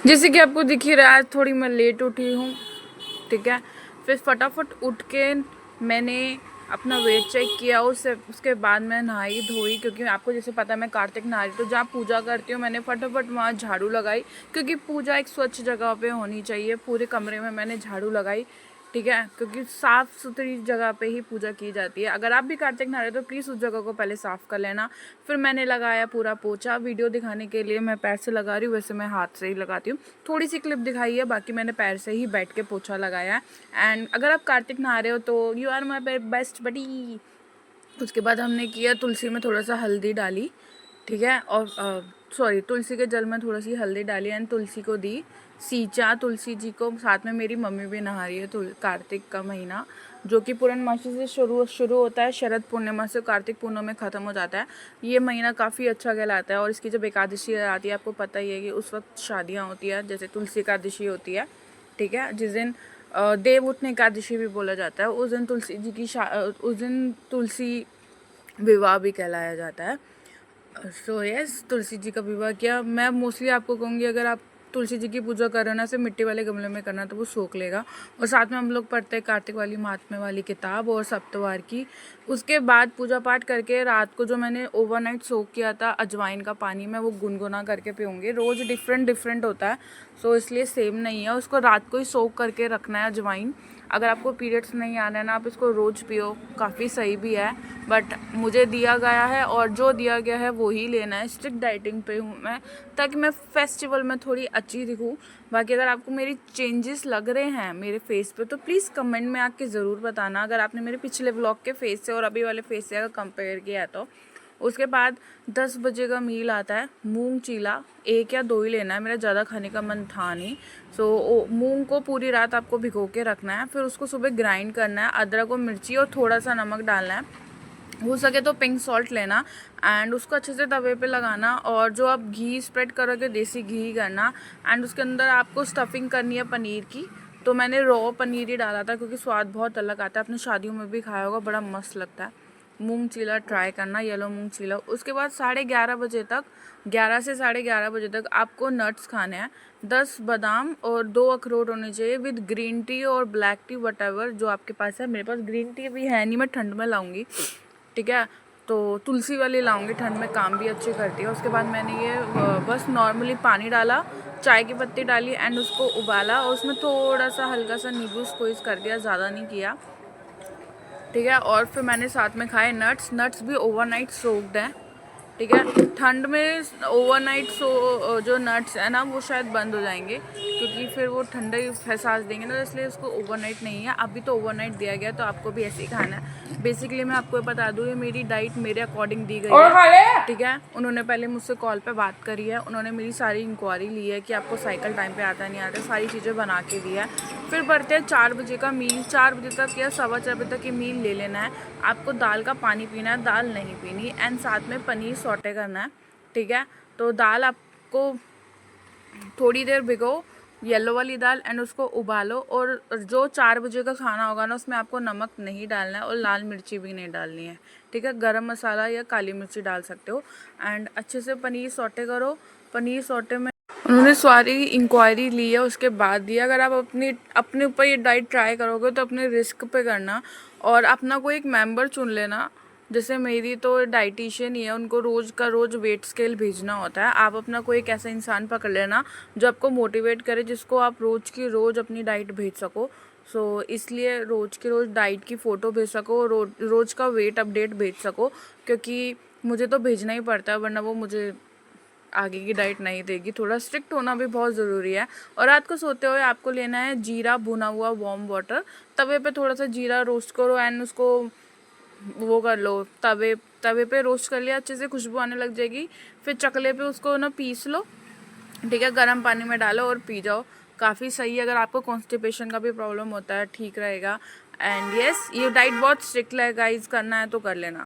जैसे कि आपको दिख ही रहा है, आज थोड़ी मैं लेट उठी हूँ, ठीक है। फिर फटाफट उठ के मैंने अपना वेट चेक किया, उसके बाद मैं नहाई धोई, क्योंकि आपको जैसे पता है मैं कार्तिक नारी, तो जहाँ पूजा करती हूँ मैंने फटाफट वहाँ झाड़ू लगाई, क्योंकि पूजा एक स्वच्छ जगह पे होनी चाहिए। पूरे कमरे में मैंने झाड़ू लगाई, ठीक है, क्योंकि साफ़ सुथरी जगह पे ही पूजा की जाती है। अगर आप भी कार्तिक नहा रहे हो तो प्लीज़ उस जगह को पहले साफ़ कर लेना। फिर मैंने लगाया पूरा पोछा। वीडियो दिखाने के लिए मैं पैर से लगा रही हूँ, वैसे मैं हाथ से ही लगाती हूँ। थोड़ी सी क्लिप दिखाई है, बाकी मैंने पैर से ही बैठ के पोछा लगाया है। एंड अगर आप कार्तिक नहा रहे हो तो you are my best buddy. उसके बाद हमने किया, तुलसी में थोड़ा सा हल्दी डाली, ठीक है, और सॉरी तुलसी के जल में थोड़ी सी हल्दी डाली एंड तुलसी को दी सींचा। तुलसी जी को साथ में मेरी मम्मी भी नहा रही है। कार्तिक का महीना जो कि पूर्णमासी से शुरू होता है, शरद पूर्णिमा से कार्तिक पूर्णिमा में ख़त्म हो जाता है। ये महीना काफ़ी अच्छा कहलाता है। और इसकी जब एकादशी आती है, आपको पता ही है कि उस वक्त शादियाँ होती है, जैसे तुलसी एकादशी होती है, ठीक है, जिस दिन देव उठने एकादशी भी बोला जाता है। उस दिन तुलसी जी की उस दिन तुलसी विवाह भी कहलाया जाता है। सो यस, तुलसी जी का विवाह किया। मैं मोस्टली आपको कहूँगी, अगर आप तुलसी जी की पूजा कर रहे हो ना, सिर्फ मिट्टी वाले गमले में करना, तो वो सोख लेगा। और साथ में हम लोग पढ़ते हैं कार्तिक वाली महात्म्य वाली किताब और सप्तवार की। उसके बाद पूजा पाठ करके रात को जो मैंने ओवरनाइट सोख किया था अजवाइन का पानी, में वो गुनगुना करके पीऊँगी। रोज़ डिफरेंट होता है, सो इसलिए सेम नहीं है। उसको रात को ही सोख करके रखना है अजवाइन। अगर आपको पीरियड्स नहीं आने ना, आप इसको रोज़ पियो, काफ़ी सही भी है। बट मुझे दिया गया है और जो दिया गया है वो ही लेना है। स्ट्रिक्ट डाइटिंग पे हूँ मैं, ताकि मैं फेस्टिवल में थोड़ी अच्छी दिखूँ। बाकी अगर आपको मेरी चेंजेस लग रहे हैं मेरे फेस पे, तो प्लीज़ कमेंट में आके ज़रूर बताना। अगर आपने मेरे पिछले व्लॉग के फेस से और अभी वाले फेस से अगर कंपेयर किया है तो। उसके बाद 10 बजे का मील आता है, मूंग चीला 1 या 2 ही लेना है। मेरा ज़्यादा खाने का मन था नहीं। सो मूंग को पूरी रात आपको भिगो के रखना है, फिर उसको सुबह ग्राइंड करना है। अदरक और मिर्ची और थोड़ा सा नमक डालना है, हो सके तो पिंक सॉल्ट लेना। एंड उसको अच्छे से तवे पे लगाना, और जो आप घी स्प्रेड करोगे देसी घी करना। एंड उसके अंदर आपको स्टफिंग करनी है पनीर की। तो मैंने रॉ पनीर ही डाला था, क्योंकि स्वाद बहुत अलग आता है। अपने शादियों में भी खाया होगा, बड़ा मस्त लगता है। मूंग चीला ट्राई करना, येलो मूंग चीला। उसके बाद 11:30 बजे तक, 11 से 11:30 बजे तक आपको नट्स खाने हैं। 10 बादाम और 2 अखरोट होने चाहिए, विद ग्रीन टी और ब्लैक टी, वट जो आपके पास है। मेरे पास ग्रीन टी भी है नहीं, मैं ठंड में लाऊंगी, ठीक है, तो तुलसी वाली लाऊंगी, ठंड में काम भी अच्छी करती है। उसके बाद मैंने ये बस नॉर्मली पानी डाला, चाय की पत्ती डाली एंड उसको उबाला, और उसमें थोड़ा सा हल्का सा नींबू स्क्वीज कर दिया, ज़्यादा नहीं किया, ठीक है। और फिर मैंने साथ में खाए नट्स भी ओवरनाइट सोक्ड हैं, ठीक है। ठंड में ओवरनाइट जो नट्स है ना, वो शायद बंद हो जाएंगे, क्योंकि फिर वो ठंडा ही एहसास देंगे ना, इसलिए उसको ओवरनाइट नहीं है। अभी तो ओवरनाइट दिया गया, तो आपको भी ऐसे ही खाना है। बेसिकली मैं आपको बता दूँ, ये मेरी डाइट मेरे अकॉर्डिंग दी गई है, ठीक है। उन्होंने पहले मुझसे कॉल पे बात करी है, उन्होंने मेरी सारी इंक्वायरी ली है कि आपको साइकिल टाइम पे आता नहीं आता, सारी चीज़ें बना के दी है। फिर बढ़ते हैं 4 बजे का मील। 4 बजे तक या 4:15 बजे तक ये मील ले लेना है। आपको दाल का पानी पीना है, दाल नहीं पीनी, एंड साथ में पनीर सौटे करना है, ठीक है। तो दाल आपको थोड़ी देर भिगो, येलो वाली दाल, एंड उसको उबालो। और जो 4 बजे का खाना होगा ना, उसमें आपको नमक नहीं डालना है और लाल मिर्ची भी नहीं डालनी है, ठीक है। गरम मसाला या काली मिर्ची डाल सकते हो। एंड अच्छे से पनीर सौटे करो। पनीर सौटे में उन्होंने सारी इंक्वायरी ली है, उसके बाद दिया। अगर आप अपने ऊपर ये डाइट ट्राई करोगे तो अपने रिस्क पे करना, और अपना कोई एक मेंबर चुन लेना। जैसे मेरी तो डाइटिशियन ही है, उनको रोज़ का रोज़ वेट स्केल भेजना होता है। आप अपना कोई एक ऐसा इंसान पकड़ लेना जो आपको मोटिवेट करे, जिसको आप रोज़ की रोज़ अपनी डाइट भेज सको। सो इसलिए रोज़ की रोज़ डाइट की फ़ोटो भेज सको, रोज़ का वेट अपडेट भेज सको, क्योंकि मुझे तो भेजना ही पड़ता है, वरना वो मुझे आगे की डाइट नहीं देगी। थोड़ा स्ट्रिक्ट होना भी बहुत ज़रूरी है। और रात को सोते हुए आपको लेना है जीरा भुना हुआ वार्म वाटर। तवे पे थोड़ा सा जीरा रोस्ट करो एंड उसको वो कर लो, तवे पे रोस्ट कर लिया, अच्छे से खुशबू आने लग जाएगी। फिर चकले पे उसको ना पीस लो, ठीक है, गर्म पानी में डालो और पी जाओ, काफ़ी सही है। अगर आपको कॉन्स्टिपेशन का भी प्रॉब्लम होता है, ठीक रहेगा। एंड यस, ये डाइट बहुत स्ट्रिक्ट है गाइस, करना है तो कर लेना।